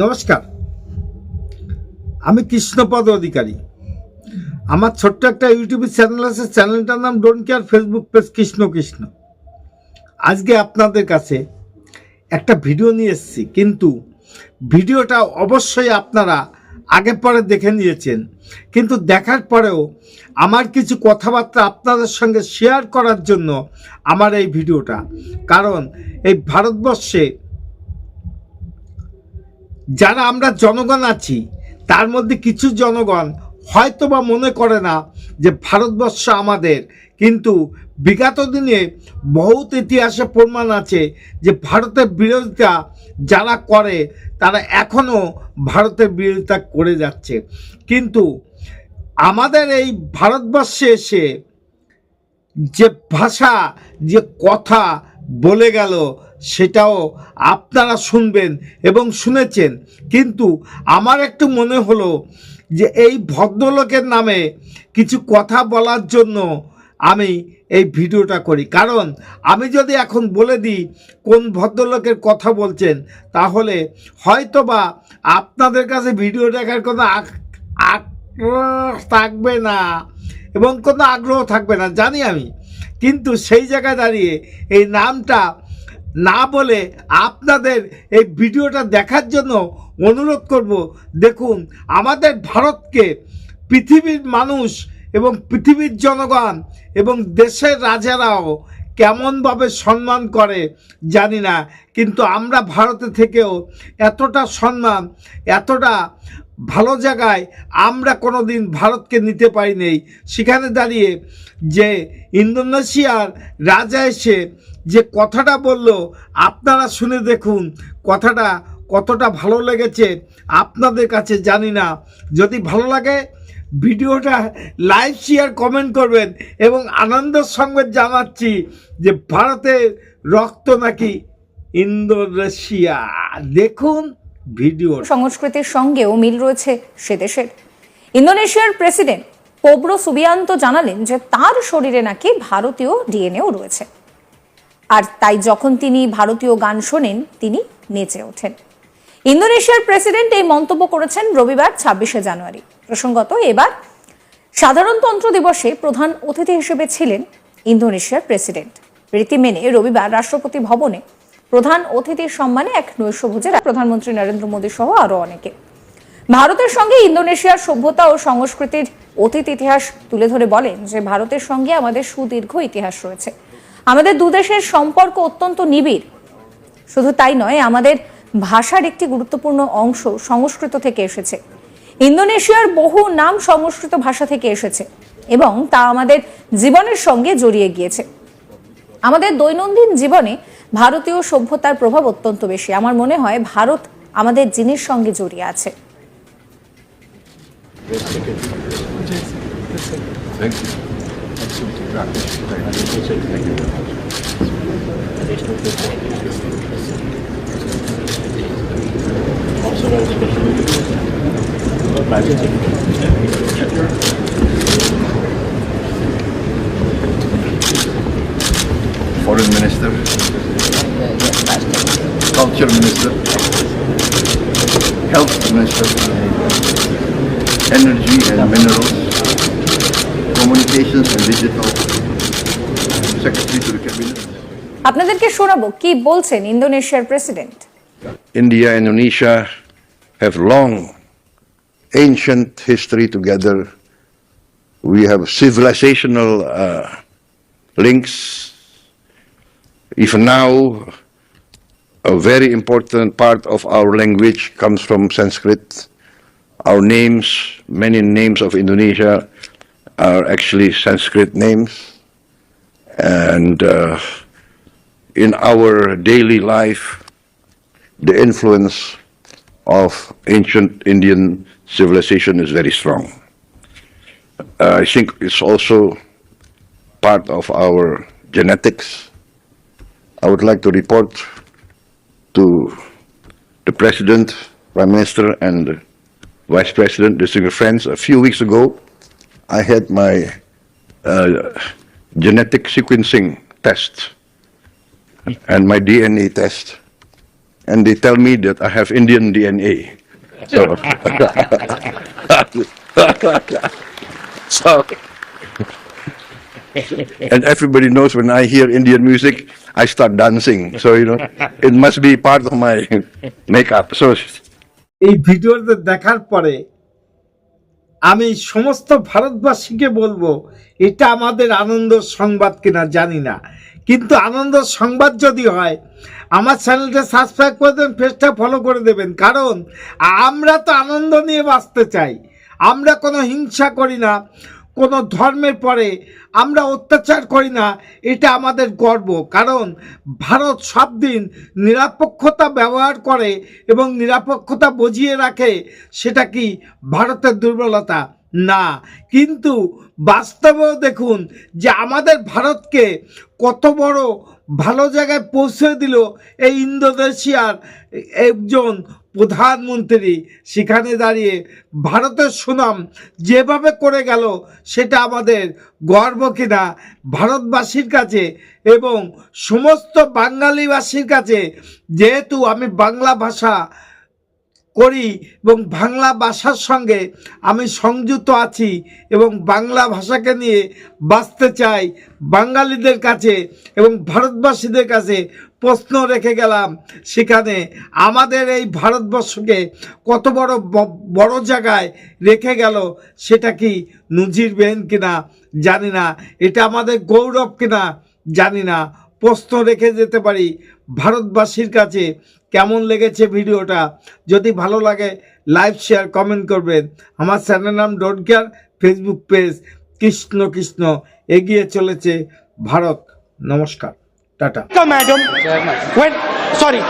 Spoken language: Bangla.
নমস্কার, আমি কৃষ্ণপদ অধিকারী। আমার ছোট্ট একটা ইউটিউব চ্যানেল আছে, চ্যানেলটার নাম don't care, Facebook page Krishna Krishna. আজকে আপনাদের কাছে একটা ভিডিও নিয়ে এসেছি, কিন্তু ভিডিওটা অবশ্যই আপনারা আগে পরে দেখে নিয়েছেন, কিন্তু দেখার পরেও আমার কিছু কথাবার্তা আপনাদের সঙ্গে শেয়ার করার জন্য আমার এই ভিডিওটা। কারণ এই ভারতবর্ষে যারা আমরা জনগণ আছি, তার মধ্যে কিছু জনগণ হয়তো বা মনে করে না যে ভারতবর্ষ আমাদের, কিন্তু বিগত দিনে বহুত ইতিহাসে প্রমাণ আছে যে ভারতের বিরোধিতা যারা করে তারা এখনও ভারতের বিরোধিতা করে যাচ্ছে। কিন্তু আমাদের এই ভারতবর্ষে এসে যে ভাষা, যে কথা বলে গেল, সেটাও আপনারা শুনবেন এবং শুনেছেন। কিন্তু আমার একটু মনে হলো যে এই ভদ্রলোকের নামে কিছু কথা বলার জন্য আমি এই ভিডিওটা করি। কারণ আমি যদি এখন বলে দিই কোন ভদ্রলোকের কথা বলছেন, তাহলে হয়তোবা আপনাদের কাছে ভিডিও দেখার কোনো আগ্রহ থাকবে না এবং কোনো আগ্রহ থাকবে না, জানি আমি। কিন্তু সেই জায়গায় দাঁড়িয়ে এই নামটা না বলে আপনাদের এই ভিডিওটা দেখার জন্য অনুরোধ করব। দেখুন, আমাদের ভারতকে পৃথিবীর মানুষ এবং পৃথিবীর জনগণ এবং দেশের রাজারাও কেমনভাবে সম্মান করে জানি না, কিন্তু আমরা ভারতে থেকেও এতটা সম্মান, এতটা ভালো জায়গায় আমরা কোনো দিন ভারতকে নিতে পারি নেই। সেখানে দাঁড়িয়ে যে ইন্দোনেশিয়ার রাজা এসে যে কথাটা বলল, আপনারা শুনে দেখুন কথাটা কতটা ভালো লেগেছে আপনাদের কাছে, জানি না। যদি ভালো লাগে ভিডিওটা লাইক, শেয়ার, কমেন্ট করবেন এবং আনন্দের সঙ্গে জানাচ্ছি যে ভারতের রক্ত নাকি ইন্দোনেশিয়া। দেখুন ভিডিও। সংস্কৃতির সঙ্গেও মিল রয়েছে সে দেশের। ইন্দোনেশিয়ার প্রেসিডেন্ট পোব্রো সুবিয়ান্তো জানালেন যে তার শরীরে নাকি ভারতীয় ডিএনএও রয়েছে, আর তাই যখন তিনি ভারতীয় গান শোনেন তিনি নেচে ওঠেন। ইন্দোনেশিয়ার প্রেসিডেন্ট এই মন্তব্য করেছেন রবিবার 26শে জানুয়ারি। প্রসঙ্গত, এবার সাধারণতন্ত্র দিবসে প্রধান অতিথি হিসেবে ছিলেন ইন্দোনেশিয়ার প্রেসিডেন্ট। রীতি মেনে রবিবার রাষ্ট্রপতি ভবনে প্রধান অতিথির সম্মানে এক নৈশভোজে প্রধানমন্ত্রী নরেন্দ্র মোদী সহ আরো অনেকে। ভারতের সঙ্গে ইন্দোনেশিয়ার সভ্যতা ও সংস্কৃতির অতীত ইতিহাস তুলে ধরে বলেন যে ভারতের সঙ্গে আমাদের সুদীর্ঘ ইতিহাস রয়েছে। আমাদের দুদেশের সম্পর্ক অত্যন্ত নিবিড়। শুধু তাই নয়, আমাদের ভাষার একটি গুরুত্বপূর্ণ অংশ সংস্কৃত থেকে এসেছে। ইন্দোনেশিয়ার বহু নাম সংস্কৃত ভাষা থেকে এসেছে এবং তা আমাদের জীবনের সঙ্গে জড়িয়ে গিয়েছে। আমাদের দৈনন্দিন জীবনে ভারতীয় সভ্যতার প্রভাব অত্যন্ত বেশি। আমার মনে হয় ভারত আমাদের জিনের সঙ্গে জড়িয়ে আছে। Foreign Minister, Culture Minister, Health Minister, Energy and Minerals, Communications and Digital, Secretary to the Cabinet. আপনাদেরকে শোনাবো কি বলছেন ইন্দোনেশিয়ার president. India and Indonesia have long, ancient history together. We have civilizational links. Even now, a very important part of our language comes from Sanskrit. Our names, many names of Indonesia are actually Sanskrit names. And in our daily life, the influence of ancient Indian civilization is very strong. I think it's also part of our genetics. I would like to report to the President, Prime Minister, and the Vice President, distinguished friends. A few weeks ago, I had my genetic sequencing test and my DNA test, and they tell me that I have Indian DNA. So, so, and everybody knows when I hear Indian music, I start dancing. So, it must be part of my makeup. So, এই ভিডিওটা দেখার পরে আমি সমস্ত ভারতবাসীকে বলবো, এটা আমাদের আনন্দ সংবাদ কিনা জানি না, কিন্তু আনন্দ সংবাদ যদি হয় আমার চ্যানেলটা সাবস্ক্রাইব করে দেবেন, পেজটা ফলো করে দেবেন, কারণ আমরা তো আনন্দ নিয়ে বাঁচতে চাই। আমরা কোনো হিংসা করি না, কোনো ধর্মের পরে আমরা অত্যাচার করি না, এটা আমাদের গর্ব। কারণ ভারত সব দিন নিরপেক্ষতা ব্যবহার করে এবং নিরপেক্ষতা বজিয়ে রাখে। সেটা কি ভারতের দুর্বলতা? না, কিন্তু বাস্তবেও দেখুন যে আমাদের ভারতকে কত বড় ভালো জায়গায় পৌঁছে দিল এই ইন্দোনেশিয়ার একজন প্রধানমন্ত্রী। সেখানে দাঁড়িয়ে ভারতের সুনাম যেভাবে করে গেল, সেটা আমাদের গর্ব কিনা ভারতবাসীর কাছে এবং সমস্ত বাঙালিবাসীর কাছে। যেহেতু আমি বাংলা ভাষা করি এবং বাংলা ভাষার সঙ্গে আমি সংযুক্ত আছি এবং বাংলা ভাষাকে নিয়ে বাঁচতে চাই, বাঙালিদের কাছে এবং ভারতবাসীদের কাছে প্রশ্ন রেখে গেলাম। সেখানে আমাদের এই ভারতবর্ষকে কত বড় জায়গায় রেখে গেল, সেটা কি নজিরবিহীন কিনা জানি না, এটা আমাদের গৌরব কিনা জানি না। প্রশ্ন রেখে যেতে পারি ভারতবাসীর কাছে। কেমন লেগেছে ভিডিওটা? যদি ভালো লাগে লাইক শেয়ার কমেন্ট করবেন। আমার চ্যানেল নাম don't care, Facebook page Krishna Krishna. এগিয়ে চলেছে ভারত। নমস্কার, টাটা। Madam, when sorry.